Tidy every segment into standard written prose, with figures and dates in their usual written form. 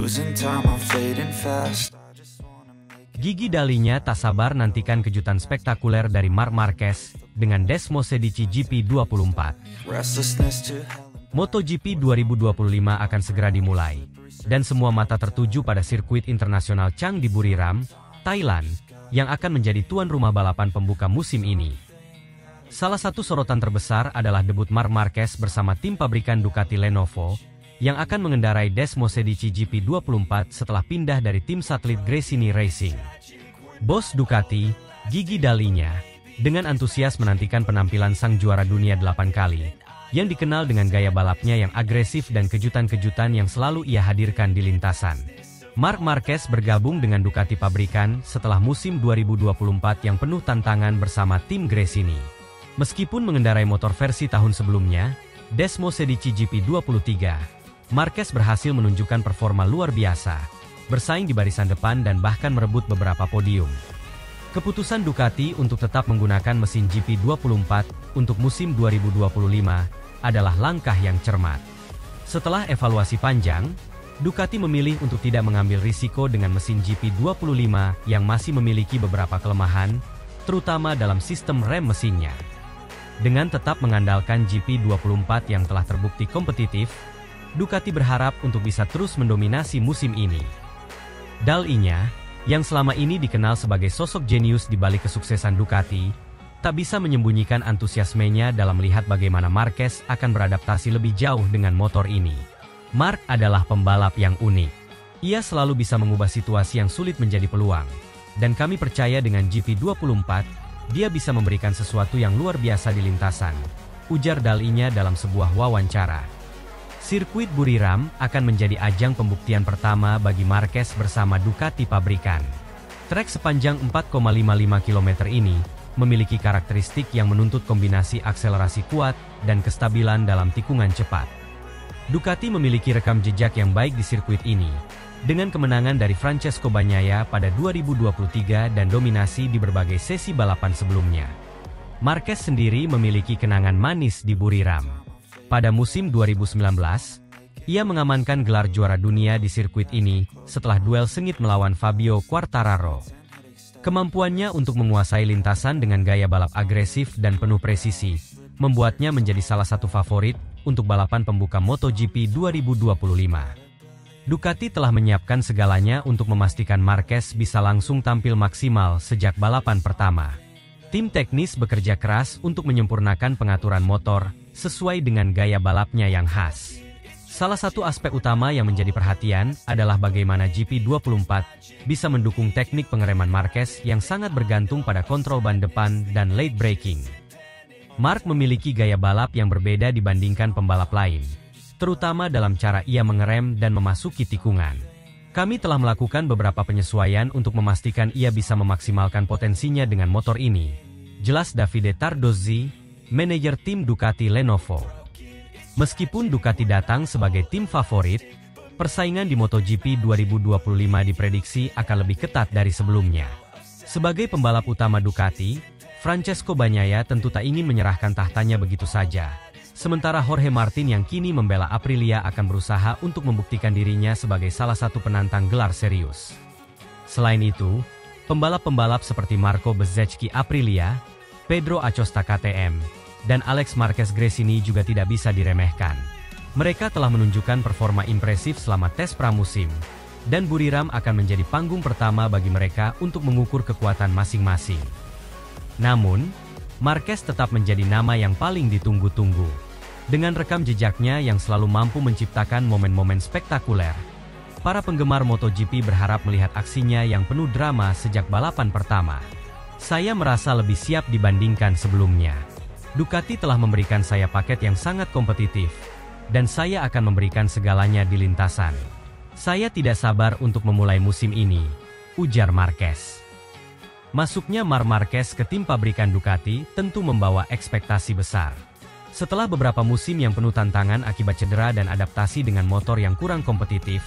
Losing time, I'm fading fast. Gigi Dalinya tak sabar nantikan kejutan spektakuler dari Marc Marquez dengan Desmosedici GP24. Restlessness to hell. MotoGP 2025 akan segera dimulai, dan semua mata tertuju pada sirkuit internasional Chang di Buriram, Thailand, yang akan menjadi tuan rumah balapan pembuka musim ini. Salah satu sorotan terbesar adalah debut Marc Marquez bersama tim pabrikan Ducati Lenovo, yang akan mengendarai Desmosedici GP24 setelah pindah dari tim satelit Gresini Racing. Bos Ducati, Gigi Dalinya, dengan antusias menantikan penampilan sang juara dunia 8 kali, yang dikenal dengan gaya balapnya yang agresif dan kejutan-kejutan yang selalu ia hadirkan di lintasan. Marc Marquez bergabung dengan Ducati pabrikan setelah musim 2024 yang penuh tantangan bersama tim Gresini. Meskipun mengendarai motor versi tahun sebelumnya, Desmosedici GP23, Marquez berhasil menunjukkan performa luar biasa, bersaing di barisan depan dan bahkan merebut beberapa podium. Keputusan Ducati untuk tetap menggunakan mesin GP24 untuk musim 2025 adalah langkah yang cermat. Setelah evaluasi panjang, Ducati memilih untuk tidak mengambil risiko dengan mesin GP25 yang masih memiliki beberapa kelemahan, terutama dalam sistem rem mesinnya. Dengan tetap mengandalkan GP24 yang telah terbukti kompetitif, Ducati berharap untuk bisa terus mendominasi musim ini. Dalinya, yang selama ini dikenal sebagai sosok jenius di balik kesuksesan Ducati, tak bisa menyembunyikan antusiasmenya dalam melihat bagaimana Marquez akan beradaptasi lebih jauh dengan motor ini. Marc adalah pembalap yang unik. Ia selalu bisa mengubah situasi yang sulit menjadi peluang. Dan kami percaya dengan GP24, dia bisa memberikan sesuatu yang luar biasa di lintasan, ujar Dalinya dalam sebuah wawancara. Sirkuit Buriram akan menjadi ajang pembuktian pertama bagi Marquez bersama Ducati pabrikan. Trek sepanjang 4,55 km ini memiliki karakteristik yang menuntut kombinasi akselerasi kuat dan kestabilan dalam tikungan cepat. Ducati memiliki rekam jejak yang baik di sirkuit ini, dengan kemenangan dari Francesco Bagnaia pada 2023 dan dominasi di berbagai sesi balapan sebelumnya. Marquez sendiri memiliki kenangan manis di Buriram. Pada musim 2019, ia mengamankan gelar juara dunia di sirkuit ini setelah duel sengit melawan Fabio Quartararo. Kemampuannya untuk menguasai lintasan dengan gaya balap agresif dan penuh presisi, membuatnya menjadi salah satu favorit untuk balapan pembuka MotoGP 2025. Ducati telah menyiapkan segalanya untuk memastikan Marquez bisa langsung tampil maksimal sejak balapan pertama. Tim teknis bekerja keras untuk menyempurnakan pengaturan motor sesuai dengan gaya balapnya yang khas. Salah satu aspek utama yang menjadi perhatian adalah bagaimana GP24 bisa mendukung teknik pengereman Marquez yang sangat bergantung pada kontrol ban depan dan late braking. Marc memiliki gaya balap yang berbeda dibandingkan pembalap lain, terutama dalam cara ia mengerem dan memasuki tikungan. Kami telah melakukan beberapa penyesuaian untuk memastikan ia bisa memaksimalkan potensinya dengan motor ini, jelas Davide Tardozzi, manajer tim Ducati Lenovo. Meskipun Ducati datang sebagai tim favorit, persaingan di MotoGP 2025 diprediksi akan lebih ketat dari sebelumnya. Sebagai pembalap utama Ducati, Francesco Bagnaia tentu tak ingin menyerahkan tahtanya begitu saja. Sementara Jorge Martin yang kini membela Aprilia akan berusaha untuk membuktikan dirinya sebagai salah satu penantang gelar serius. Selain itu, pembalap-pembalap seperti Marco Bezzecchi Aprilia, Pedro Acosta KTM, dan Alex Marquez Gresini juga tidak bisa diremehkan. Mereka telah menunjukkan performa impresif selama tes pramusim, dan Buriram akan menjadi panggung pertama bagi mereka untuk mengukur kekuatan masing-masing. Namun, Marquez tetap menjadi nama yang paling ditunggu-tunggu. Dengan rekam jejaknya yang selalu mampu menciptakan momen-momen spektakuler, para penggemar MotoGP berharap melihat aksinya yang penuh drama sejak balapan pertama. Saya merasa lebih siap dibandingkan sebelumnya. Ducati telah memberikan saya paket yang sangat kompetitif, dan saya akan memberikan segalanya di lintasan. Saya tidak sabar untuk memulai musim ini, ujar Marquez. Masuknya Marc Marquez ke tim pabrikan Ducati tentu membawa ekspektasi besar. Setelah beberapa musim yang penuh tantangan akibat cedera dan adaptasi dengan motor yang kurang kompetitif,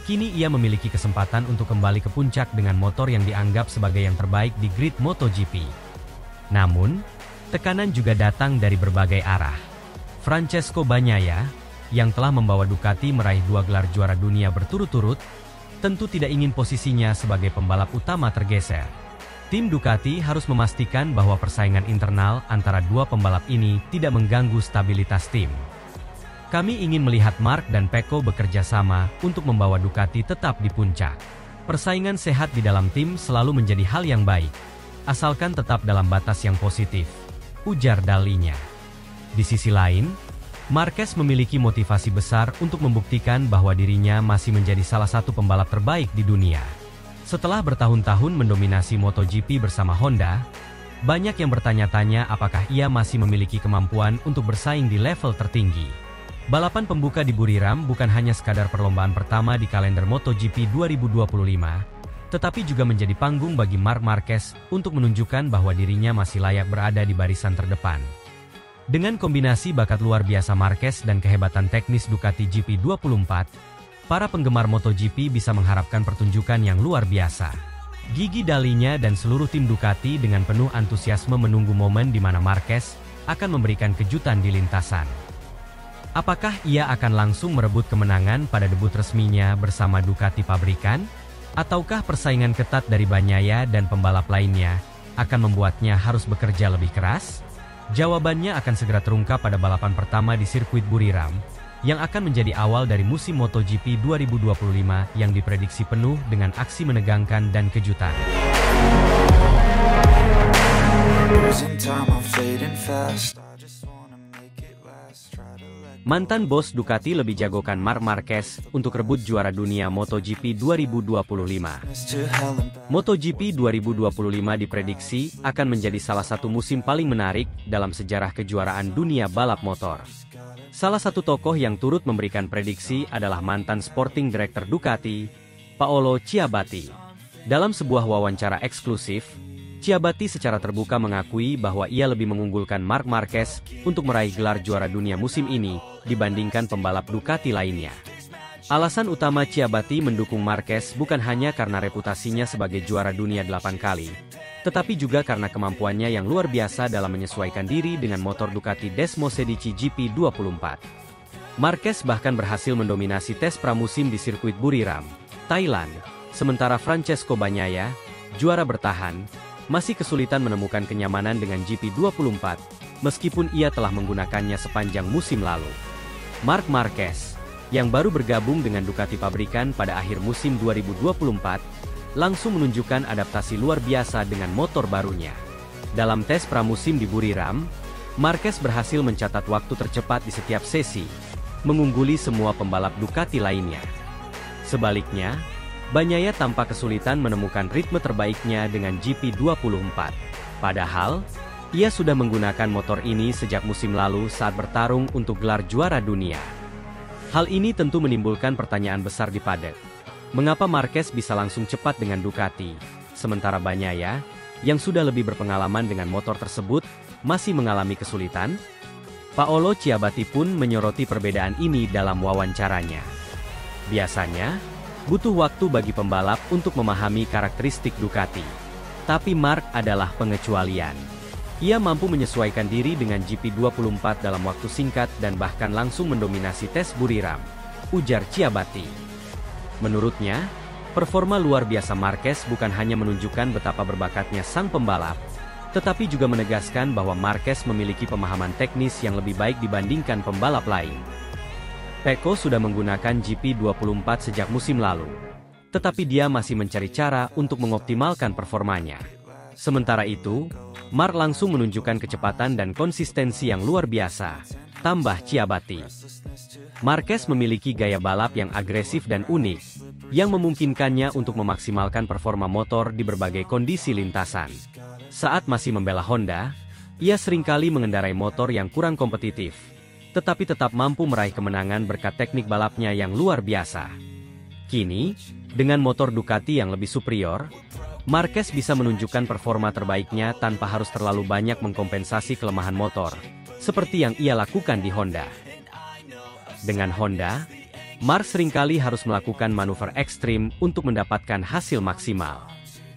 kini ia memiliki kesempatan untuk kembali ke puncak dengan motor yang dianggap sebagai yang terbaik di grid MotoGP. Namun, tekanan juga datang dari berbagai arah. Francesco Bagnaia, yang telah membawa Ducati meraih 2 gelar juara dunia berturut-turut, tentu tidak ingin posisinya sebagai pembalap utama tergeser. Tim Ducati harus memastikan bahwa persaingan internal antara dua pembalap ini tidak mengganggu stabilitas tim. Kami ingin melihat Marc dan Pecco bekerja sama untuk membawa Ducati tetap di puncak. Persaingan sehat di dalam tim selalu menjadi hal yang baik, asalkan tetap dalam batas yang positif, ujar dalinya. Di sisi lain, Marquez memiliki motivasi besar untuk membuktikan bahwa dirinya masih menjadi salah satu pembalap terbaik di dunia. Setelah bertahun-tahun mendominasi MotoGP bersama Honda, banyak yang bertanya-tanya apakah ia masih memiliki kemampuan untuk bersaing di level tertinggi. Balapan pembuka di Buriram bukan hanya sekadar perlombaan pertama di kalender MotoGP 2025, tetapi juga menjadi panggung bagi Marc Marquez untuk menunjukkan bahwa dirinya masih layak berada di barisan terdepan. Dengan kombinasi bakat luar biasa Marquez dan kehebatan teknis Ducati GP24, para penggemar MotoGP bisa mengharapkan pertunjukan yang luar biasa. Gigi dalinya dan seluruh tim Ducati dengan penuh antusiasme menunggu momen di mana Marquez akan memberikan kejutan di lintasan. Apakah ia akan langsung merebut kemenangan pada debut resminya bersama Ducati pabrikan? Ataukah persaingan ketat dari Bagnaia dan pembalap lainnya akan membuatnya harus bekerja lebih keras? Jawabannya akan segera terungkap pada balapan pertama di sirkuit Buriram, yang akan menjadi awal dari musim MotoGP 2025 yang diprediksi penuh dengan aksi menegangkan dan kejutan. Mantan bos Ducati lebih jagokan Marc Marquez untuk rebut juara dunia MotoGP 2025. MotoGP 2025 diprediksi akan menjadi salah satu musim paling menarik dalam sejarah kejuaraan dunia balap motor. Salah satu tokoh yang turut memberikan prediksi adalah mantan Sporting Director Ducati, Paolo Ciabatti. Dalam sebuah wawancara eksklusif, Ciabatti secara terbuka mengakui bahwa ia lebih mengunggulkan Marc Marquez untuk meraih gelar juara dunia musim ini dibandingkan pembalap Ducati lainnya. Alasan utama Ciabatti mendukung Marquez bukan hanya karena reputasinya sebagai juara dunia 8 kali, tetapi juga karena kemampuannya yang luar biasa dalam menyesuaikan diri dengan motor Ducati Desmosedici GP24. Marquez bahkan berhasil mendominasi tes pramusim di sirkuit Buriram, Thailand, sementara Francesco Bagnaia, juara bertahan, masih kesulitan menemukan kenyamanan dengan GP24, meskipun ia telah menggunakannya sepanjang musim lalu. Marc Marquez, yang baru bergabung dengan Ducati pabrikan pada akhir musim 2024, langsung menunjukkan adaptasi luar biasa dengan motor barunya. Dalam tes pramusim di Buriram, Marquez berhasil mencatat waktu tercepat di setiap sesi, mengungguli semua pembalap Ducati lainnya. Sebaliknya, Bagnaia tampak kesulitan menemukan ritme terbaiknya dengan GP24. Padahal, ia sudah menggunakan motor ini sejak musim lalu saat bertarung untuk gelar juara dunia. Hal ini tentu menimbulkan pertanyaan besar di paddock. Mengapa Marquez bisa langsung cepat dengan Ducati, sementara Bagnaia, yang sudah lebih berpengalaman dengan motor tersebut, masih mengalami kesulitan? Paolo Ciabatti pun menyoroti perbedaan ini dalam wawancaranya. Biasanya, butuh waktu bagi pembalap untuk memahami karakteristik Ducati. Tapi Marc adalah pengecualian. Ia mampu menyesuaikan diri dengan GP24 dalam waktu singkat dan bahkan langsung mendominasi tes Buriram, ujar Ciabatti. Menurutnya, performa luar biasa Marquez bukan hanya menunjukkan betapa berbakatnya sang pembalap, tetapi juga menegaskan bahwa Marquez memiliki pemahaman teknis yang lebih baik dibandingkan pembalap lain. Pecco sudah menggunakan GP24 sejak musim lalu, tetapi dia masih mencari cara untuk mengoptimalkan performanya. Sementara itu, Marc langsung menunjukkan kecepatan dan konsistensi yang luar biasa, tambah Ciabatti. Marquez memiliki gaya balap yang agresif dan unik, yang memungkinkannya untuk memaksimalkan performa motor di berbagai kondisi lintasan. Saat masih membela Honda, ia seringkali mengendarai motor yang kurang kompetitif, tetapi tetap mampu meraih kemenangan berkat teknik balapnya yang luar biasa. Kini, dengan motor Ducati yang lebih superior, Marquez bisa menunjukkan performa terbaiknya tanpa harus terlalu banyak mengkompensasi kelemahan motor, seperti yang ia lakukan di Honda. Dengan Honda, Marc seringkali harus melakukan manuver ekstrim untuk mendapatkan hasil maksimal.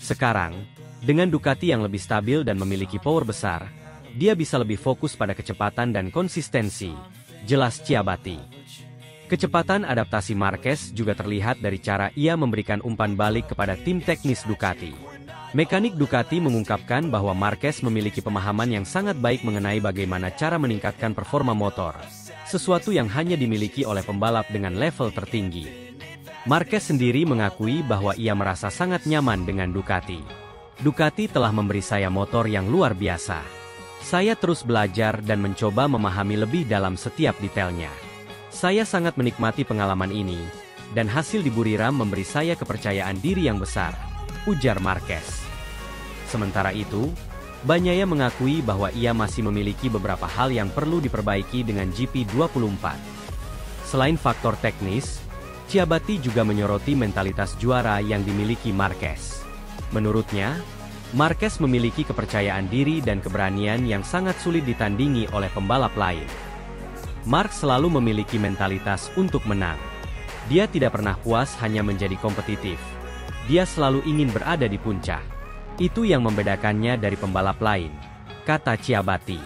Sekarang, dengan Ducati yang lebih stabil dan memiliki power besar, dia bisa lebih fokus pada kecepatan dan konsistensi, jelas Ciabatti. Kecepatan adaptasi Marquez juga terlihat dari cara ia memberikan umpan balik kepada tim teknis Ducati. Mekanik Ducati mengungkapkan bahwa Marquez memiliki pemahaman yang sangat baik mengenai bagaimana cara meningkatkan performa motor, sesuatu yang hanya dimiliki oleh pembalap dengan level tertinggi. Marquez sendiri mengakui bahwa ia merasa sangat nyaman dengan Ducati. Ducati telah memberi saya motor yang luar biasa. Saya terus belajar dan mencoba memahami lebih dalam setiap detailnya. Saya sangat menikmati pengalaman ini, dan hasil di Buriram memberi saya kepercayaan diri yang besar, ujar Marquez. Sementara itu, Bagnaia mengakui bahwa ia masih memiliki beberapa hal yang perlu diperbaiki dengan GP24. Selain faktor teknis, Ciabatti juga menyoroti mentalitas juara yang dimiliki Marquez. Menurutnya, Marquez memiliki kepercayaan diri dan keberanian yang sangat sulit ditandingi oleh pembalap lain. Mark selalu memiliki mentalitas untuk menang. Dia tidak pernah puas hanya menjadi kompetitif. Dia selalu ingin berada di puncak. Itu yang membedakannya dari pembalap lain, kata Ciabatti.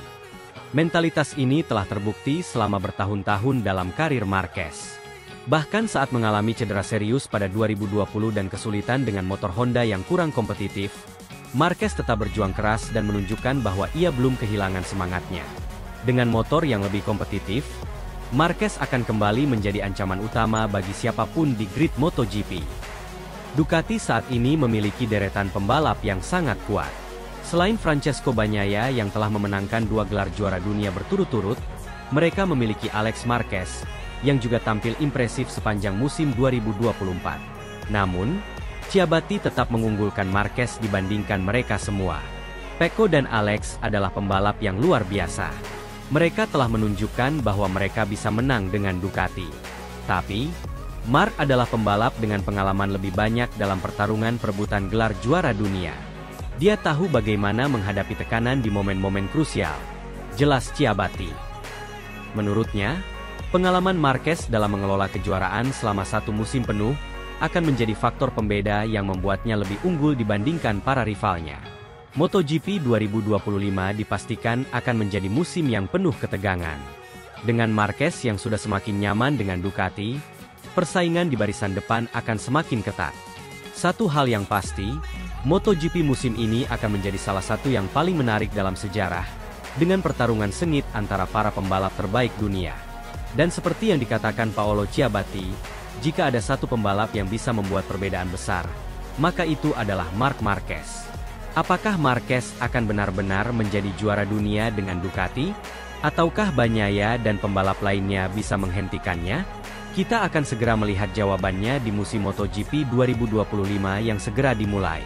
Mentalitas ini telah terbukti selama bertahun-tahun dalam karir Marquez. Bahkan saat mengalami cedera serius pada 2020 dan kesulitan dengan motor Honda yang kurang kompetitif, Marquez tetap berjuang keras dan menunjukkan bahwa ia belum kehilangan semangatnya. Dengan motor yang lebih kompetitif, Marquez akan kembali menjadi ancaman utama bagi siapapun di grid MotoGP. Ducati saat ini memiliki deretan pembalap yang sangat kuat. Selain Francesco Bagnaia yang telah memenangkan 2 gelar juara dunia berturut-turut, mereka memiliki Alex Marquez, yang juga tampil impresif sepanjang musim 2024. Namun, Ciabatti tetap mengunggulkan Marquez dibandingkan mereka semua. Pecco dan Alex adalah pembalap yang luar biasa. Mereka telah menunjukkan bahwa mereka bisa menang dengan Ducati. Tapi, Mark adalah pembalap dengan pengalaman lebih banyak dalam pertarungan perebutan gelar juara dunia. Dia tahu bagaimana menghadapi tekanan di momen-momen krusial, jelas Ciabatti. Menurutnya, pengalaman Marquez dalam mengelola kejuaraan selama 1 musim penuh akan menjadi faktor pembeda yang membuatnya lebih unggul dibandingkan para rivalnya. MotoGP 2025 dipastikan akan menjadi musim yang penuh ketegangan. Dengan Marquez yang sudah semakin nyaman dengan Ducati, persaingan di barisan depan akan semakin ketat. Satu hal yang pasti, MotoGP musim ini akan menjadi salah satu yang paling menarik dalam sejarah, dengan pertarungan sengit antara para pembalap terbaik dunia. Dan seperti yang dikatakan Paolo Ciabatti, jika ada satu pembalap yang bisa membuat perbedaan besar, maka itu adalah Marc Marquez. Apakah Marquez akan benar-benar menjadi juara dunia dengan Ducati? Ataukah Bagnaia dan pembalap lainnya bisa menghentikannya? Kita akan segera melihat jawabannya di musim MotoGP 2025 yang segera dimulai.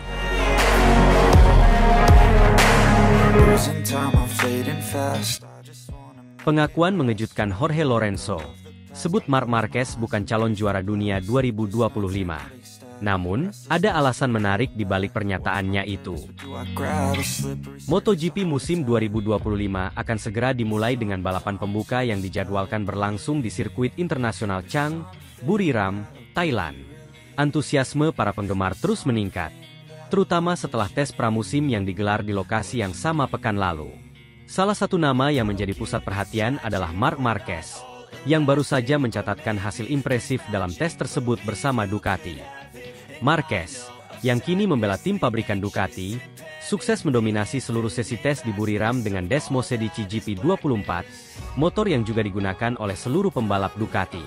Pengakuan mengejutkan Jorge Lorenzo. Sebut Marc Marquez bukan calon juara dunia 2025. Namun, ada alasan menarik di balik pernyataannya itu. MotoGP musim 2025 akan segera dimulai dengan balapan pembuka yang dijadwalkan berlangsung di sirkuit internasional Chang, Buriram, Thailand. Antusiasme para penggemar terus meningkat, terutama setelah tes pramusim yang digelar di lokasi yang sama pekan lalu. Salah satu nama yang menjadi pusat perhatian adalah Marc Marquez, yang baru saja mencatatkan hasil impresif dalam tes tersebut bersama Ducati. Marquez, yang kini membela tim pabrikan Ducati, sukses mendominasi seluruh sesi tes di Buriram dengan Desmosedici GP24, motor yang juga digunakan oleh seluruh pembalap Ducati.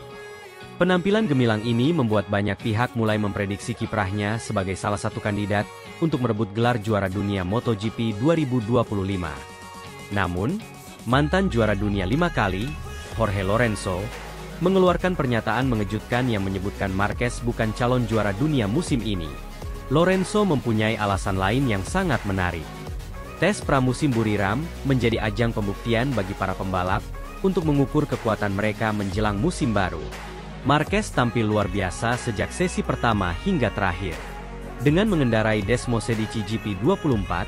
Penampilan gemilang ini membuat banyak pihak mulai memprediksi kiprahnya sebagai salah satu kandidat untuk merebut gelar juara dunia MotoGP 2025. Namun, mantan juara dunia 5 kali, Jorge Lorenzo, mengeluarkan pernyataan mengejutkan yang menyebutkan Marquez bukan calon juara dunia musim ini. Lorenzo mempunyai alasan lain yang sangat menarik. Tes pramusim Buriram menjadi ajang pembuktian bagi para pembalap untuk mengukur kekuatan mereka menjelang musim baru. Marquez tampil luar biasa sejak sesi pertama hingga terakhir. Dengan mengendarai Desmosedici GP24,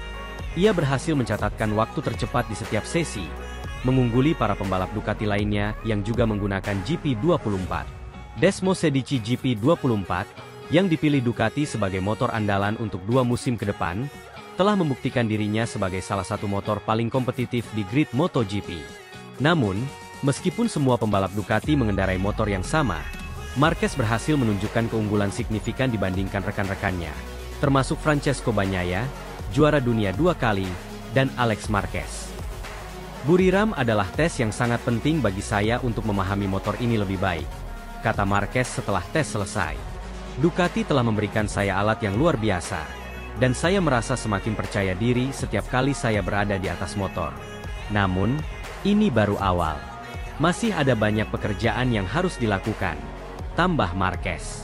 ia berhasil mencatatkan waktu tercepat di setiap sesi, mengungguli para pembalap Ducati lainnya yang juga menggunakan GP24. Desmosedici GP24, yang dipilih Ducati sebagai motor andalan untuk 2 musim ke depan, telah membuktikan dirinya sebagai salah satu motor paling kompetitif di grid MotoGP. Namun, Meskipun semua pembalap Ducati mengendarai motor yang sama, Marquez berhasil menunjukkan keunggulan signifikan dibandingkan rekan-rekannya, termasuk Francesco Bagnaia, juara dunia 2 kali, dan Alex Marquez. Buriram adalah tes yang sangat penting bagi saya untuk memahami motor ini lebih baik, kata Marquez setelah tes selesai. Ducati telah memberikan saya alat yang luar biasa, dan saya merasa semakin percaya diri setiap kali saya berada di atas motor. Namun, ini baru awal. Masih ada banyak pekerjaan yang harus dilakukan, tambah Marquez.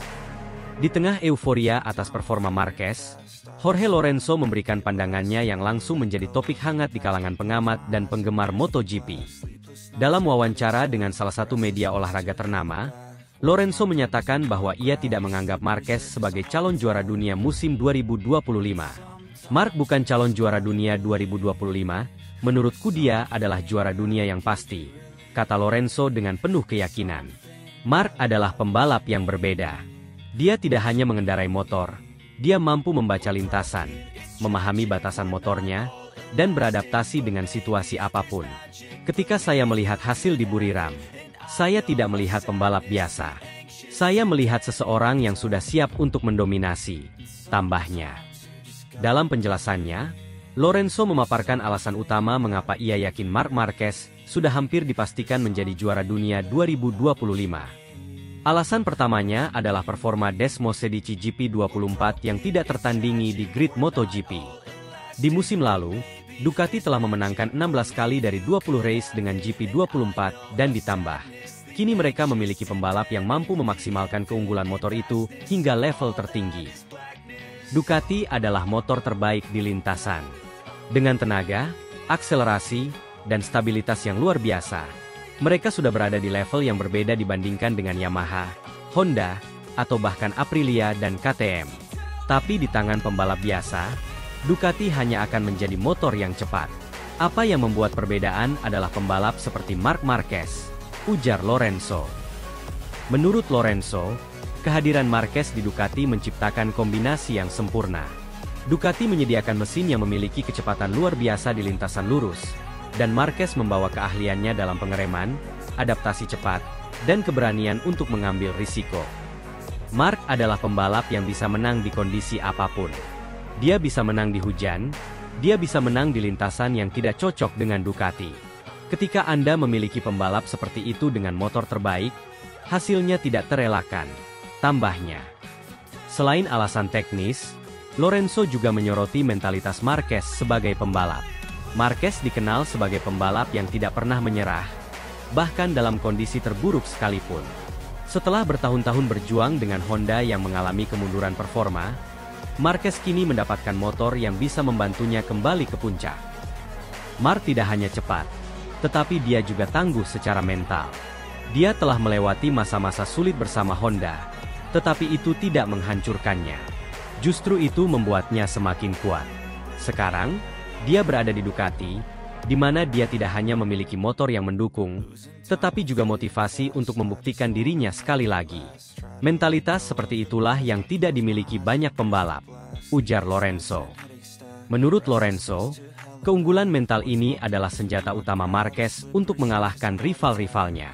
Di tengah euforia atas performa Marquez, Jorge Lorenzo memberikan pandangannya yang langsung menjadi topik hangat di kalangan pengamat dan penggemar MotoGP. Dalam wawancara dengan salah satu media olahraga ternama, Lorenzo menyatakan bahwa ia tidak menganggap Marquez sebagai calon juara dunia musim 2025. Mark bukan calon juara dunia 2025, menurutku dia adalah juara dunia yang pasti, kata Lorenzo dengan penuh keyakinan. Mark adalah pembalap yang berbeda. Dia tidak hanya mengendarai motor, dia mampu membaca lintasan, memahami batasan motornya, dan beradaptasi dengan situasi apapun. Ketika saya melihat hasil di Buriram, saya tidak melihat pembalap biasa. Saya melihat seseorang yang sudah siap untuk mendominasi, tambahnya. Dalam penjelasannya, Lorenzo memaparkan alasan utama mengapa ia yakin Marc Marquez sudah hampir dipastikan menjadi juara dunia 2025. Alasan pertamanya adalah performa Desmosedici GP24 yang tidak tertandingi di grid MotoGP. Di musim lalu, Ducati telah memenangkan 16 kali dari 20 race dengan GP24 dan ditambah, kini mereka memiliki pembalap yang mampu memaksimalkan keunggulan motor itu hingga level tertinggi. Ducati adalah motor terbaik di lintasan. Dengan tenaga, akselerasi, dan stabilitas yang luar biasa, mereka sudah berada di level yang berbeda dibandingkan dengan Yamaha, Honda, atau bahkan Aprilia dan KTM. Tapi di tangan pembalap biasa, Ducati hanya akan menjadi motor yang cepat. Apa yang membuat perbedaan adalah pembalap seperti Marc Marquez, ujar Lorenzo. Menurut Lorenzo, kehadiran Marquez di Ducati menciptakan kombinasi yang sempurna. Ducati menyediakan mesin yang memiliki kecepatan luar biasa di lintasan lurus, dan Marquez membawa keahliannya dalam pengereman, adaptasi cepat, dan keberanian untuk mengambil risiko. Marc adalah pembalap yang bisa menang di kondisi apapun. Dia bisa menang di hujan, dia bisa menang di lintasan yang tidak cocok dengan Ducati. Ketika Anda memiliki pembalap seperti itu dengan motor terbaik, hasilnya tidak terelakkan, tambahnya. Selain alasan teknis, Lorenzo juga menyoroti mentalitas Marquez sebagai pembalap. Marquez dikenal sebagai pembalap yang tidak pernah menyerah, bahkan dalam kondisi terburuk sekalipun. Setelah bertahun-tahun berjuang dengan Honda yang mengalami kemunduran performa, Marquez kini mendapatkan motor yang bisa membantunya kembali ke puncak. Marc tidak hanya cepat, tetapi dia juga tangguh secara mental. Dia telah melewati masa-masa sulit bersama Honda, tetapi itu tidak menghancurkannya. Justru itu membuatnya semakin kuat. Sekarang, dia berada di Ducati, di mana dia tidak hanya memiliki motor yang mendukung, tetapi juga motivasi untuk membuktikan dirinya sekali lagi. Mentalitas seperti itulah yang tidak dimiliki banyak pembalap, ujar Lorenzo. Menurut Lorenzo, keunggulan mental ini adalah senjata utama Marquez untuk mengalahkan rival-rivalnya.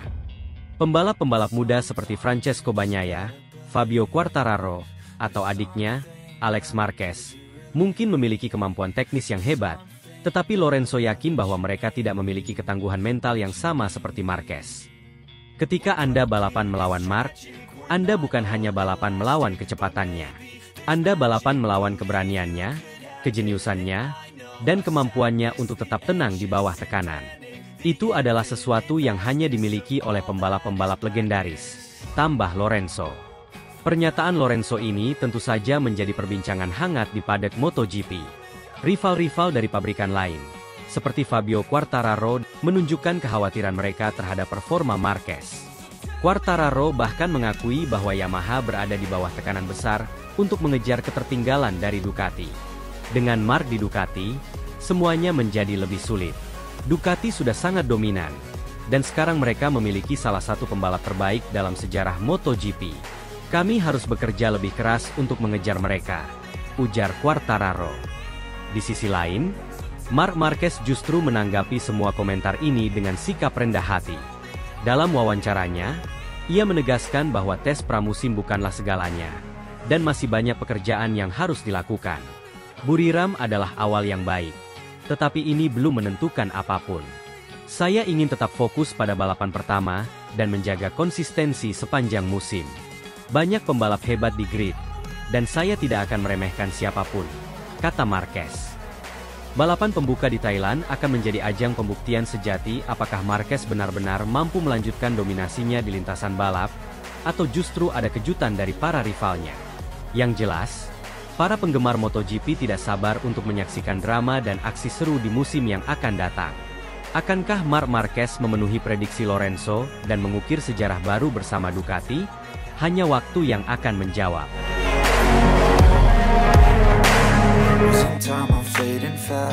Pembalap-pembalap muda seperti Francesco Bagnaia, Fabio Quartararo, atau adiknya, Alex Marquez, mungkin memiliki kemampuan teknis yang hebat, tetapi Lorenzo yakin bahwa mereka tidak memiliki ketangguhan mental yang sama seperti Marquez. Ketika Anda balapan melawan Marc, Anda bukan hanya balapan melawan kecepatannya. Anda balapan melawan keberaniannya, kejeniusannya, dan kemampuannya untuk tetap tenang di bawah tekanan. Itu adalah sesuatu yang hanya dimiliki oleh pembalap-pembalap legendaris, tambah Lorenzo. Pernyataan Lorenzo ini tentu saja menjadi perbincangan hangat di paddock MotoGP. Rival-rival dari pabrikan lain, seperti Fabio Quartararo, menunjukkan kekhawatiran mereka terhadap performa Marquez. Quartararo bahkan mengakui bahwa Yamaha berada di bawah tekanan besar untuk mengejar ketertinggalan dari Ducati. Dengan Marc di Ducati, semuanya menjadi lebih sulit. Ducati sudah sangat dominan, dan sekarang mereka memiliki salah satu pembalap terbaik dalam sejarah MotoGP. Kami harus bekerja lebih keras untuk mengejar mereka, ujar Quartararo. Di sisi lain, Marc Marquez justru menanggapi semua komentar ini dengan sikap rendah hati. Dalam wawancaranya, ia menegaskan bahwa tes pramusim bukanlah segalanya, dan masih banyak pekerjaan yang harus dilakukan. Buriram adalah awal yang baik, tetapi ini belum menentukan apapun. Saya ingin tetap fokus pada balapan pertama, dan menjaga konsistensi sepanjang musim. Banyak pembalap hebat di grid, dan saya tidak akan meremehkan siapapun, kata Marquez. Balapan pembuka di Thailand akan menjadi ajang pembuktian sejati apakah Marquez benar-benar mampu melanjutkan dominasinya di lintasan balap, atau justru ada kejutan dari para rivalnya. Yang jelas, para penggemar MotoGP tidak sabar untuk menyaksikan drama dan aksi seru di musim yang akan datang. Akankah Marc Marquez memenuhi prediksi Lorenzo dan mengukir sejarah baru bersama Ducati? Hanya waktu yang akan menjawab. Losing time, I'm fading fast.